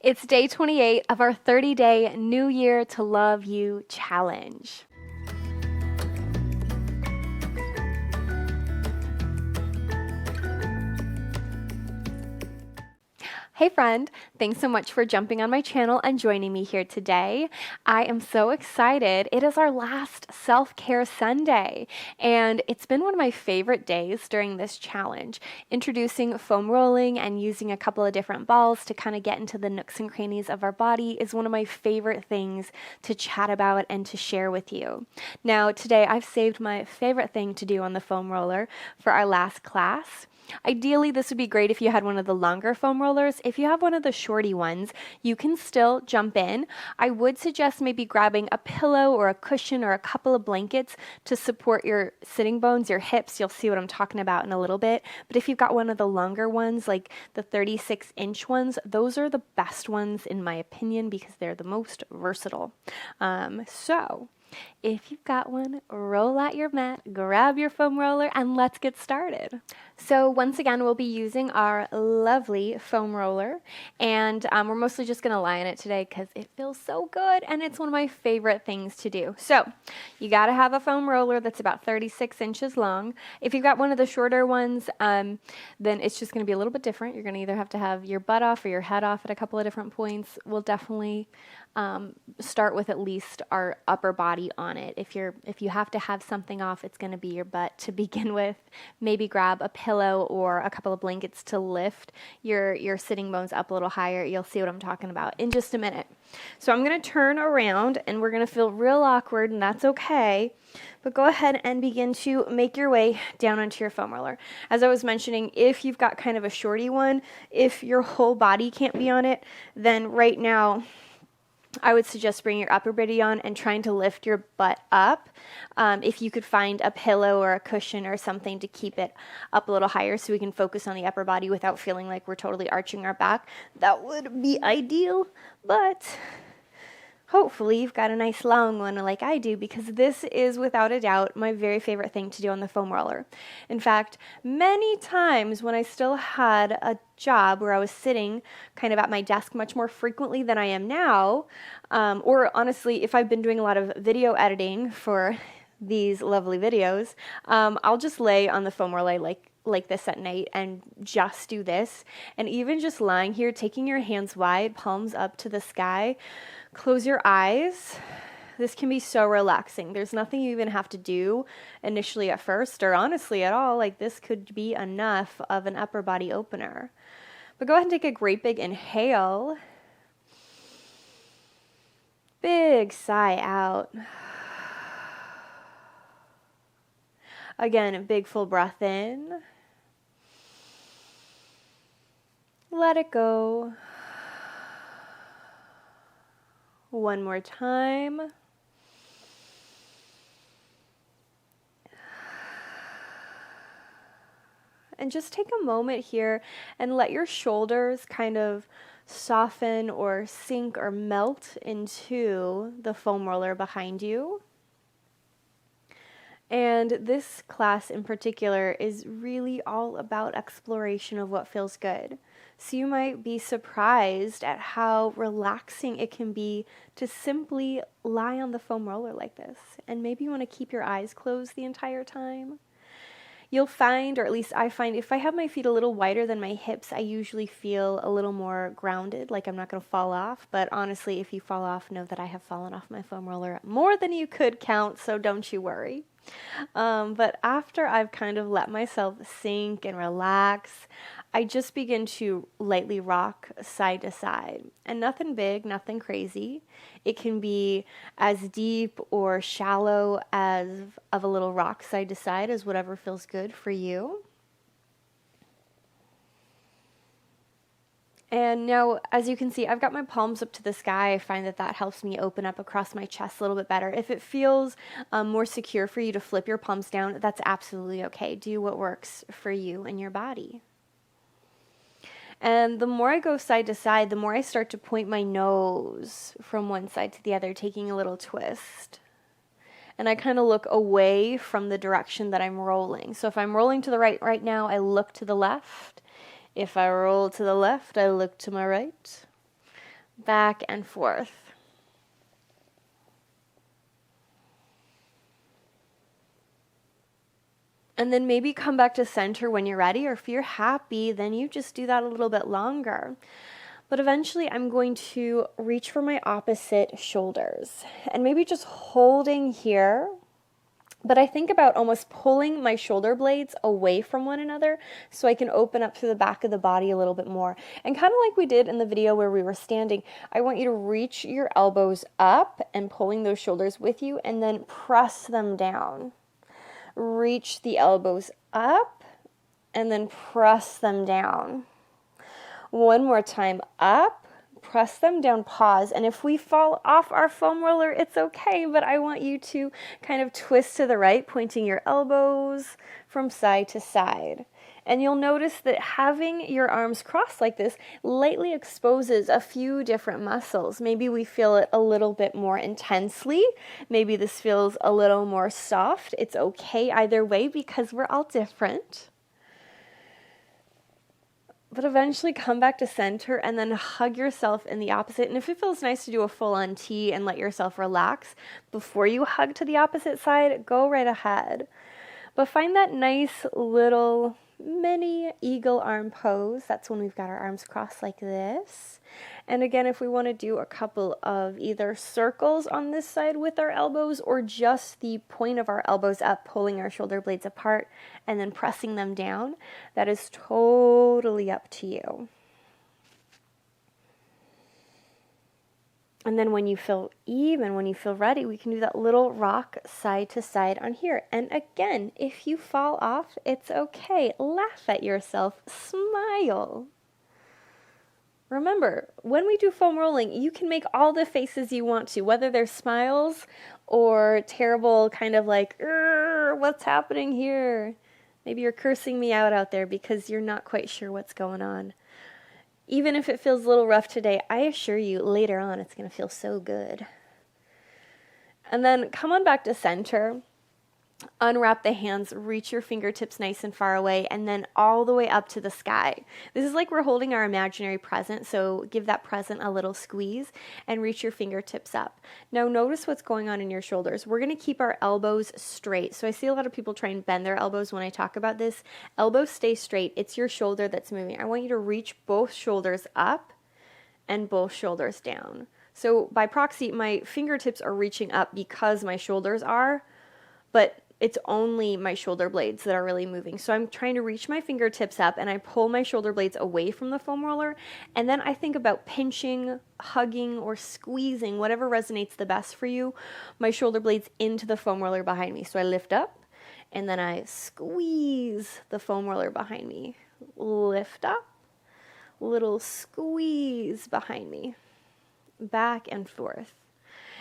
It's day 28 of our 30-day New Year to Love You challenge. Hey friend, thanks so much for jumping on my channel and joining me here today. I am so excited. It is our last self-care Sunday, and it's been one of my favorite days during this challenge. Introducing foam rolling and using a couple of different balls to kind of get into the nooks and crannies of our body is one of my favorite things to chat about and to share with you. Now, today I've saved my favorite thing to do on the foam roller for our last class. Ideally, this would be great if you had one of the longer foam rollers. If you have one of the shorty ones, you can still jump in. I would suggest maybe grabbing a pillow or a cushion or a couple of blankets to support your sitting bones, your hips. You'll see what I'm talking about in a little bit. But if you've got one of the longer ones, like the 36-inch ones, those are the best ones in my opinion because they're the most versatile. So if you've got one, roll out your mat, grab your foam roller, and let's get started. So once again, we'll be using our lovely foam roller, and we're mostly just going to lie on it today because it feels so good, and it's one of my favorite things to do. So you got to have a foam roller that's about 36 inches long. If you've got one of the shorter ones, then it's just going to be a little bit different. You're going to either have to have your butt off or your head off at a couple of different points. We'll definitely start with at least our upper body on it. If you have to have something off, it's going to be your butt to begin with. Maybe grab a pillow or a couple of blankets to lift your sitting bones up a little higher. You'll see what I'm talking about in just a minute. So I'm going to turn around and we're going to feel real awkward, and that's okay. But go ahead and begin to make your way down onto your foam roller. As I was mentioning, if you've got kind of a shorty one, if your whole body can't be on it, then right now I would suggest bringing your upper body on and trying to lift your butt up. If you could find a pillow or a cushion or something to keep it up a little higher so we can focus on the upper body without feeling like we're totally arching our back, that would be ideal. But hopefully you've got a nice long one like I do, because this is without a doubt my very favorite thing to do on the foam roller. In fact, many times when I still had a job where I was sitting kind of at my desk much more frequently than I am now, or honestly, if I've been doing a lot of video editing for these lovely videos, I'll just lay on the foam roller like this at night and just do this. And even just lying here, taking your hands wide, palms up to the sky, close your eyes. This can be so relaxing. There's nothing you even have to do initially at first, or honestly at all. Like, this could be enough of an upper body opener. But go ahead and take a great big inhale. Big sigh out. Again, a big full breath in. Let it go. One more time. And just take a moment here and let your shoulders kind of soften or sink or melt into the foam roller behind you. And this class in particular is really all about exploration of what feels good. So you might be surprised at how relaxing it can be to simply lie on the foam roller like this. And maybe you want to keep your eyes closed the entire time. You'll find, or at least I find, if I have my feet a little wider than my hips, I usually feel a little more grounded, like I'm not going to fall off. But honestly, if you fall off, know that I have fallen off my foam roller more than you could count, so don't you worry. But after I've kind of let myself sink and relax, I just begin to lightly rock side to side. And nothing big, nothing crazy. It can be as deep or shallow as of a little rock side to side as whatever feels good for you. And now, as you can see, I've got my palms up to the sky. I find that helps me open up across my chest a little bit better. If it feels more secure for you to flip your palms down, that's absolutely okay. Do what works for you and your body. And the more I go side to side, the more I start to point my nose from one side to the other, taking a little twist. And I kind of look away from the direction that I'm rolling. So if I'm rolling to the right now, I look to the left. If I roll to the left, I look to my right. back and forth. And then maybe come back to center when you're ready, or if you're happy, then you just do that a little bit longer. But eventually I'm going to reach for my opposite shoulders and maybe just holding here. But I think about almost pulling my shoulder blades away from one another so I can open up to the back of the body a little bit more. And kind of like we did in the video where we were standing, I want you to reach your elbows up and pulling those shoulders with you, and then press them down. Reach the elbows up and then press them down. One more time, up, press them down, pause. And if we fall off our foam roller, it's okay, but I want you to kind of twist to the right, pointing your elbows from side to side. And you'll notice that having your arms crossed like this lightly exposes a few different muscles. Maybe we feel it a little bit more intensely. Maybe this feels a little more soft. It's okay either way because we're all different. But eventually come back to center and then hug yourself in the opposite. And if it feels nice to do a full-on T and let yourself relax before you hug to the opposite side, go right ahead. But find that nice little mini eagle arm pose. That's when we've got our arms crossed like this. And again, if we want to do a couple of either circles on this side with our elbows, or just the point of our elbows up, pulling our shoulder blades apart and then pressing them down, that is totally up to you. And then when you feel even, when you feel ready, we can do that little rock side to side on here. And again, if you fall off, it's okay. Laugh at yourself. Smile. Remember, when we do foam rolling, you can make all the faces you want to, whether they're smiles or terrible kind of like, what's happening here? Maybe you're cursing me out there because you're not quite sure what's going on. Even if it feels a little rough today, I assure you later on it's going to feel so good. And then come on back to center. Unwrap the hands, reach your fingertips nice and far away, and then all the way up to the sky. This is like we're holding our imaginary present, so give that present a little squeeze and reach your fingertips up. Now notice what's going on in your shoulders. We're going to keep our elbows straight. So I see a lot of people try and bend their elbows when I talk about this. Elbows stay straight. It's your shoulder that's moving. I want you to reach both shoulders up and both shoulders down. So by proxy, my fingertips are reaching up because my shoulders are, but it's only my shoulder blades that are really moving. So I'm trying to reach my fingertips up and I pull my shoulder blades away from the foam roller. And then I think about pinching, hugging, or squeezing, whatever resonates the best for you, my shoulder blades into the foam roller behind me. So I lift up and then I squeeze the foam roller behind me. Lift up, little squeeze behind me, back and forth.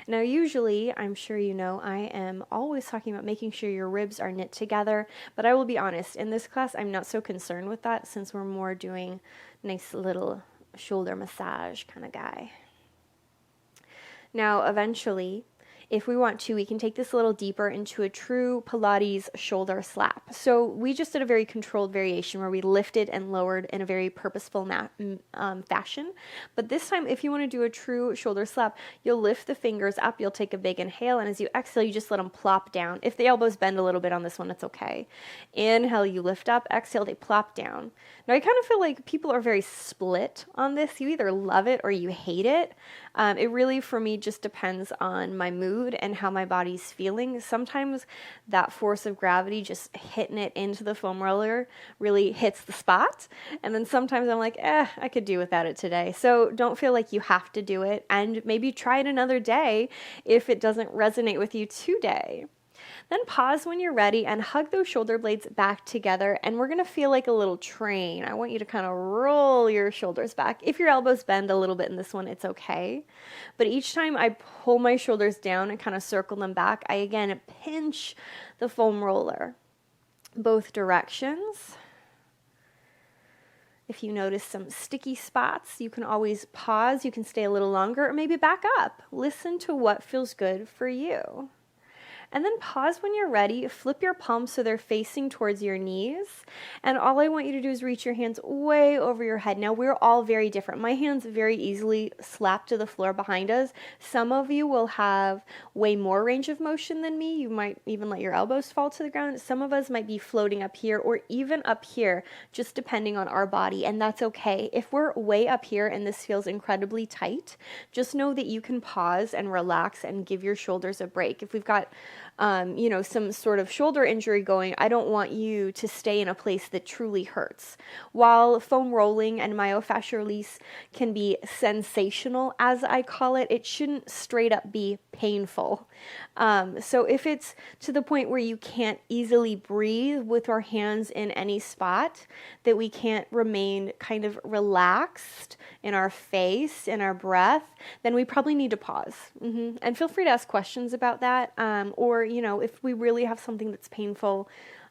Now, usually, I'm sure you know, I am always talking about making sure your ribs are knit together, but I will be honest, in this class, I'm not so concerned with that since we're more doing nice little shoulder massage kind of guy. Now, eventually, if we want to, we can take this a little deeper into a true Pilates shoulder slap. So we just did a very controlled variation where we lifted and lowered in a very purposeful fashion. But this time, if you want to do a true shoulder slap, you'll lift the fingers up, you'll take a big inhale, and as you exhale, you just let them plop down. If the elbows bend a little bit on this one, it's okay. Inhale, you lift up, exhale, they plop down. Now, I kind of feel like people are very split on this. You either love it or you hate it. It really, for me, just depends on my mood and how my body's feeling. Sometimes that force of gravity, just hitting it into the foam roller, really hits the spot. And then sometimes I'm like, I could do without it today. So don't feel like you have to do it, and maybe try it another day if it doesn't resonate with you today. Then pause when you're ready and hug those shoulder blades back together, and we're going to feel like a little train. I want you to kind of roll your shoulders back. If your elbows bend a little bit in this one, it's okay. But each time I pull my shoulders down and kind of circle them back, I again pinch the foam roller both directions. If you notice some sticky spots, you can always pause. You can stay a little longer or maybe back up. Listen to what feels good for you. And then pause when you're ready. Flip your palms so they're facing towards your knees. And all I want you to do is reach your hands way over your head. Now, we're all very different. My hands very easily slap to the floor behind us. Some of you will have way more range of motion than me. You might even let your elbows fall to the ground. Some of us might be floating up here or even up here, just depending on our body. And that's okay. If we're way up here and this feels incredibly tight, just know that you can pause and relax and give your shoulders a break. If we've got some sort of shoulder injury going, I don't want you to stay in a place that truly hurts. While foam rolling and myofascial release can be sensational, as I call it, it shouldn't straight up be painful. So if it's to the point where you can't easily breathe with our hands in any spot, that we can't remain kind of relaxed in our face, in our breath, then we probably need to pause. And feel free to ask questions about that. Or, if we really have something that's painful,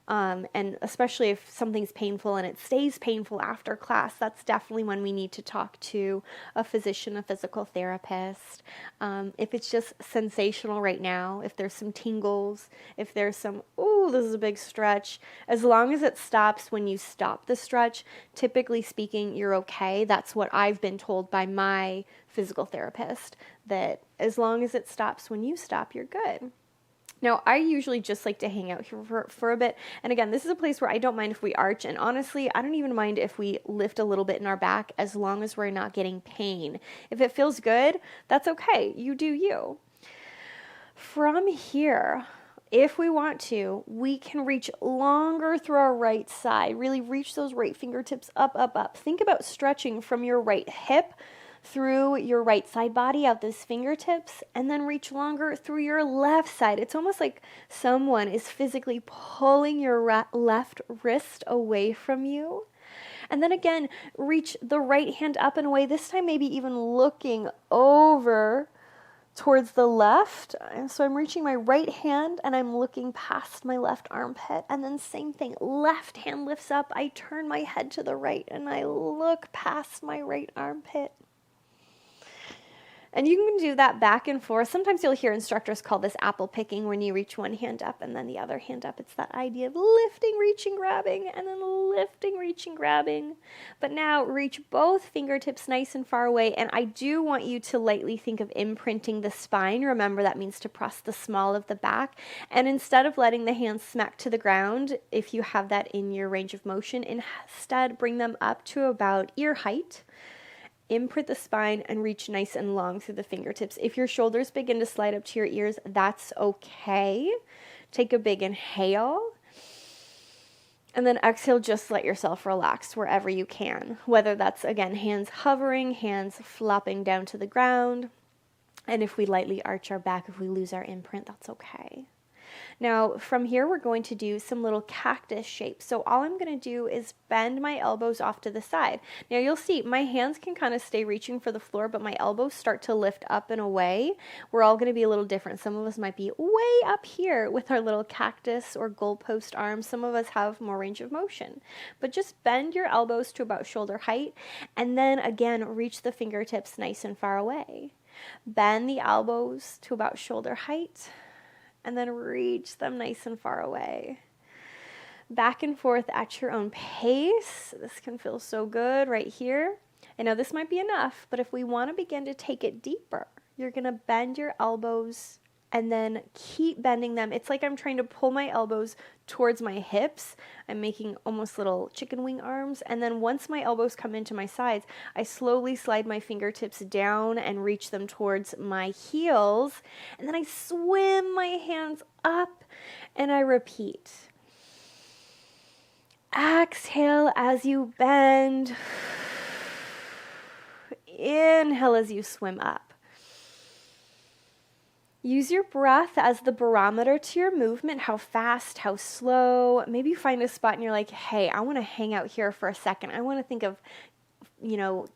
and especially if something's painful and it stays painful after class, that's definitely when we need to talk to a physician, a physical therapist. If it's just sensational right now, if there's some tingles, if there's some, ooh, this is a big stretch, as long as it stops when you stop the stretch, typically speaking, you're okay. That's what I've been told by my physical therapist, that as long as it stops when you stop, you're good. Now, I usually just like to hang out here for a bit. And again, this is a place where I don't mind if we arch. And honestly, I don't even mind if we lift a little bit in our back as long as we're not getting pain. If it feels good, that's okay. You do you. From here, if we want to, we can reach longer through our right side. Really reach those right fingertips up, up, up. Think about stretching from your right hip through your right side body out those fingertips, and then reach longer through your left side. It's almost like someone is physically pulling your left wrist away from you. And then again, reach the right hand up and away, this time maybe even looking over towards the left. And so I'm reaching my right hand and I'm looking past my left armpit. And then same thing, left hand lifts up, I turn my head to the right and I look past my right armpit. And you can do that back and forth. Sometimes you'll hear instructors call this apple picking, when you reach one hand up and then the other hand up. It's that idea of lifting, reaching, grabbing, and then lifting, reaching, grabbing. But now reach both fingertips nice and far away. And I do want you to lightly think of imprinting the spine. Remember, that means to press the small of the back. And instead of letting the hands smack to the ground, if you have that in your range of motion, instead bring them up to about ear height. Imprint the spine and reach nice and long through the fingertips. If your shoulders begin to slide up to your ears, that's okay. Take a big inhale. And then exhale, just let yourself relax wherever you can. Whether that's, again, hands hovering, hands flopping down to the ground. And if we lightly arch our back, if we lose our imprint, that's okay. Now, from here, we're going to do some little cactus shapes. So all I'm going to do is bend my elbows off to the side. Now, you'll see my hands can kind of stay reaching for the floor, but my elbows start to lift up and away. We're all going to be a little different. Some of us might be way up here with our little cactus or goalpost arms. Some of us have more range of motion. But just bend your elbows to about shoulder height, and then again, reach the fingertips nice and far away. Bend the elbows to about shoulder height, and then reach them nice and far away. Back and forth at your own pace. This can feel so good right here. I know this might be enough, but if we want to begin to take it deeper, you're going to bend your elbows and then keep bending them. It's like I'm trying to pull my elbows towards my hips. I'm making almost little chicken wing arms. And then once my elbows come into my sides, I slowly slide my fingertips down and reach them towards my heels. And then I swim my hands up and I repeat. Exhale as you bend. Inhale as you swim up. Use your breath as the barometer to your movement, how fast, how slow. Maybe you find a spot and you're like, hey, I want to hang out here for a second. I want to think of,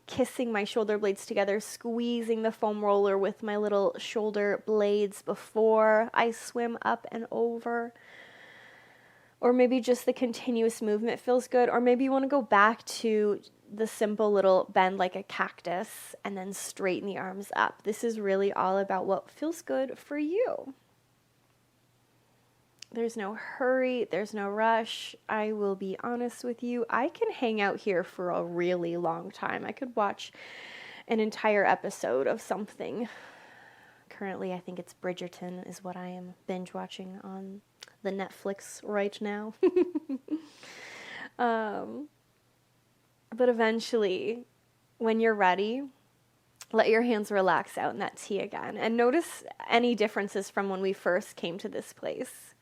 kissing my shoulder blades together, squeezing the foam roller with my little shoulder blades before I swim up and over. Or maybe just the continuous movement feels good. Or maybe you want to go back to the simple little bend like a cactus and then straighten the arms up. This is really all about what feels good for you. There's no hurry, there's no rush. I will be honest with you, I can hang out here for a really long time. I could watch an entire episode of something. Currently, I think it's Bridgerton is what I am binge watching on the Netflix right now. But eventually, when you're ready, let your hands relax out in that tea again. And notice any differences from when we first came to this place.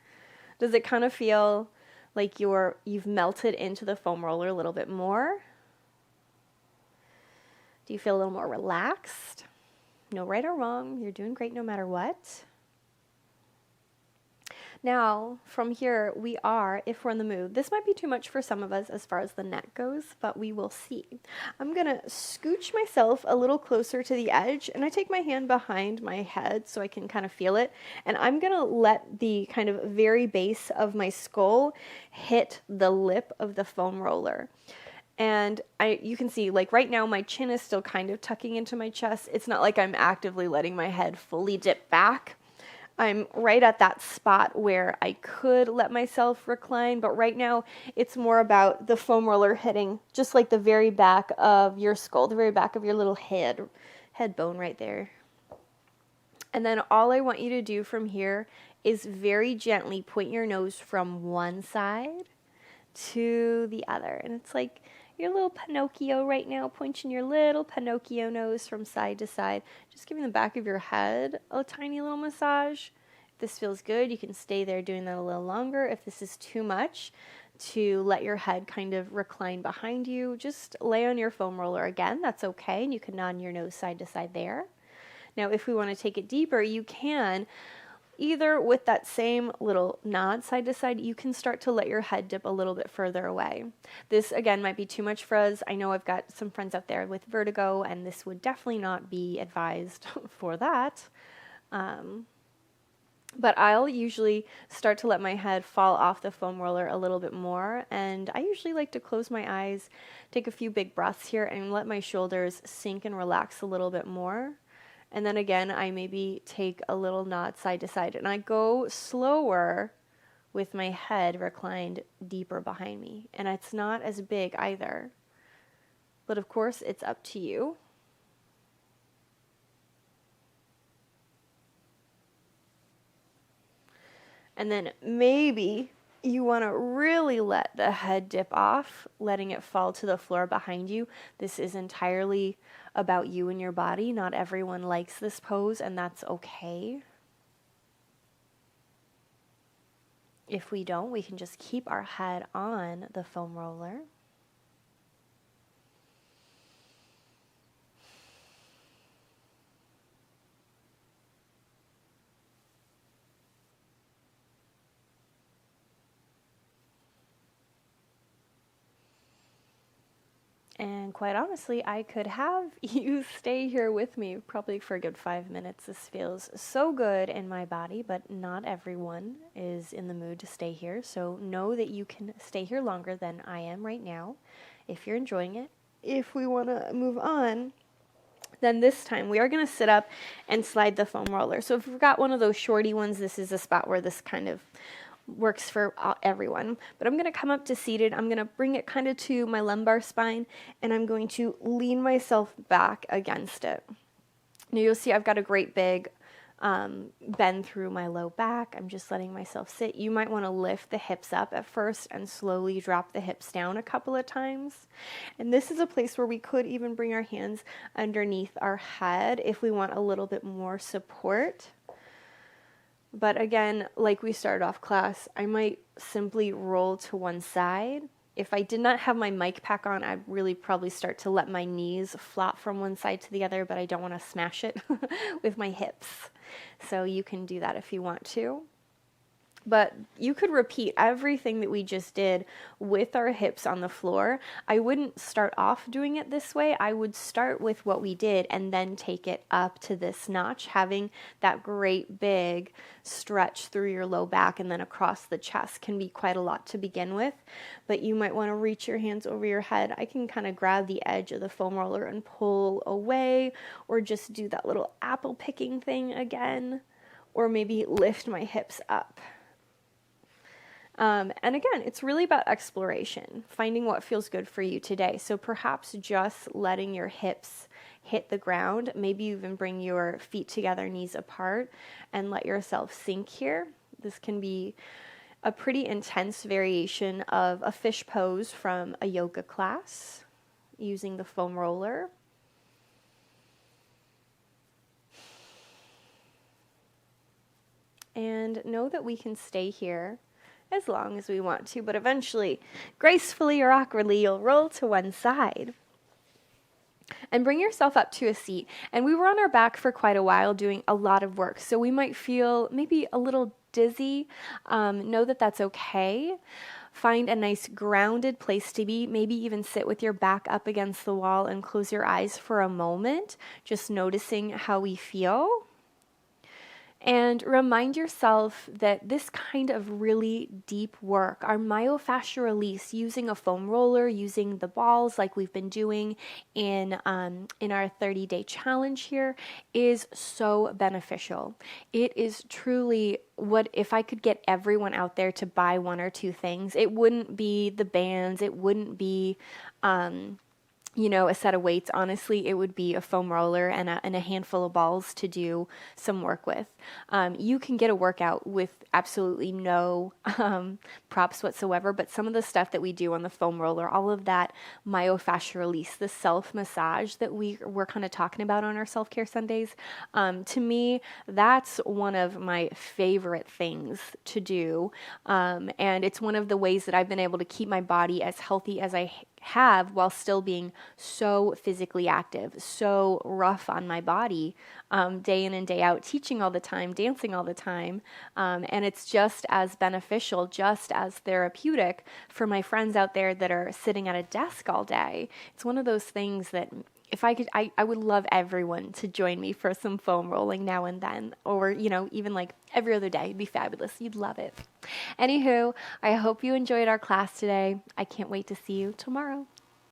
Does it kind of feel like you've melted into the foam roller a little bit more? Do you feel a little more relaxed? No right or wrong. You're doing great no matter what. Now, from here, we are, if we're in the mood, this might be too much for some of us as far as the neck goes, but we will see. I'm going to scooch myself a little closer to the edge, and I take my hand behind my head so I can kind of feel it, and I'm going to let the kind of very base of my skull hit the lip of the foam roller. And you can see, like right now, my chin is still kind of tucking into my chest. It's not like I'm actively letting my head fully dip back. I'm right at that spot where I could let myself recline, but right now it's more about the foam roller hitting just like the very back of your skull, the very back of your little head bone right there. And then all I want you to do from here is very gently point your nose from one side to the other. And it's like your little Pinocchio right now, pointing your little Pinocchio nose from side to side, just giving the back of your head a tiny little massage. If this feels good, you can stay there doing that a little longer. If this is too much to let your head kind of recline behind you, just lay on your foam roller again. That's okay, and you can nod your nose side to side there. Now, if we want to take it deeper, you can either with that same little nod side to side, you can start to let your head dip a little bit further away. This, again, might be too much for us. I know I've got some friends out there with vertigo, and this would definitely not be advised for that. But I'll usually start to let my head fall off the foam roller a little bit more, and I usually like to close my eyes, take a few big breaths here, and let my shoulders sink and relax a little bit more. And then again, I maybe take a little nod side to side, and I go slower with my head reclined deeper behind me. And it's not as big either. But of course, it's up to you. And then maybe you want to really let the head dip off, letting it fall to the floor behind you. This is entirely about you and your body. Not everyone likes this pose, and that's okay. If we don't, we can just keep our head on the foam roller. And quite honestly, I could have you stay here with me probably for a good 5 minutes. This feels so good in my body, but not everyone is in the mood to stay here. So know that you can stay here longer than I am right now if you're enjoying it. If we want to move on, then this time we are going to sit up and slide the foam roller. So if you've got one of those shorty ones, this is a spot where this kind of works for everyone. But I'm going to come up to seated. I'm going to bring it kind of to my lumbar spine, and I'm going to lean myself back against it. Now you'll see I've got a great big bend through my low back. I'm just letting myself sit. You might want to lift the hips up at first and slowly drop the hips down a couple of times. And this is a place where we could even bring our hands underneath our head if we want a little bit more support. But again, like we started off class, I might simply roll to one side. If I did not have my mic pack on, I'd really probably start to let my knees flop from one side to the other, but I don't want to smash it with my hips. So you can do that if you want to. But you could repeat everything that we just did with our hips on the floor. I wouldn't start off doing it this way. I would start with what we did and then take it up to this notch, having that great big stretch through your low back and then across the chest can be quite a lot to begin with. But you might want to reach your hands over your head. I can kind of grab the edge of the foam roller and pull away, or just do that little apple picking thing again, or maybe lift my hips up. And again, it's really about exploration, finding what feels good for you today. So perhaps just letting your hips hit the ground, maybe even bring your feet together, knees apart, and let yourself sink here. This can be a pretty intense variation of a fish pose from a yoga class using the foam roller. And know that we can stay here as long as we want to, but eventually, gracefully or awkwardly, you'll roll to one side. And bring yourself up to a seat. And we were on our back for quite a while doing a lot of work, so we might feel maybe a little dizzy. Know that that's okay. Find a nice grounded place to be. Maybe even sit with your back up against the wall and close your eyes for a moment, just noticing how we feel. And remind yourself that this kind of really deep work, our myofascial release using a foam roller, using the balls like we've been doing in our 30-day challenge here, is so beneficial. It is truly what, if I could get everyone out there to buy one or two things, it wouldn't be the bands, it wouldn't be a set of weights. Honestly, it would be a foam roller and a handful of balls to do some work with. You can get a workout with absolutely no props whatsoever, but some of the stuff that we do on the foam roller, all of that myofascial release, the self-massage that we're kind of talking about on our self-care Sundays, to me, that's one of my favorite things to do. And it's one of the ways that I've been able to keep my body as healthy as I have while still being so physically active, so rough on my body, day in and day out, teaching all the time, dancing all the time. And it's just as beneficial, just as therapeutic for my friends out there that are sitting at a desk all day. It's one of those things that if I could, I would love everyone to join me for some foam rolling now and then, or, even like every other day. It'd be fabulous. You'd love it. Anywho, I hope you enjoyed our class today. I can't wait to see you tomorrow.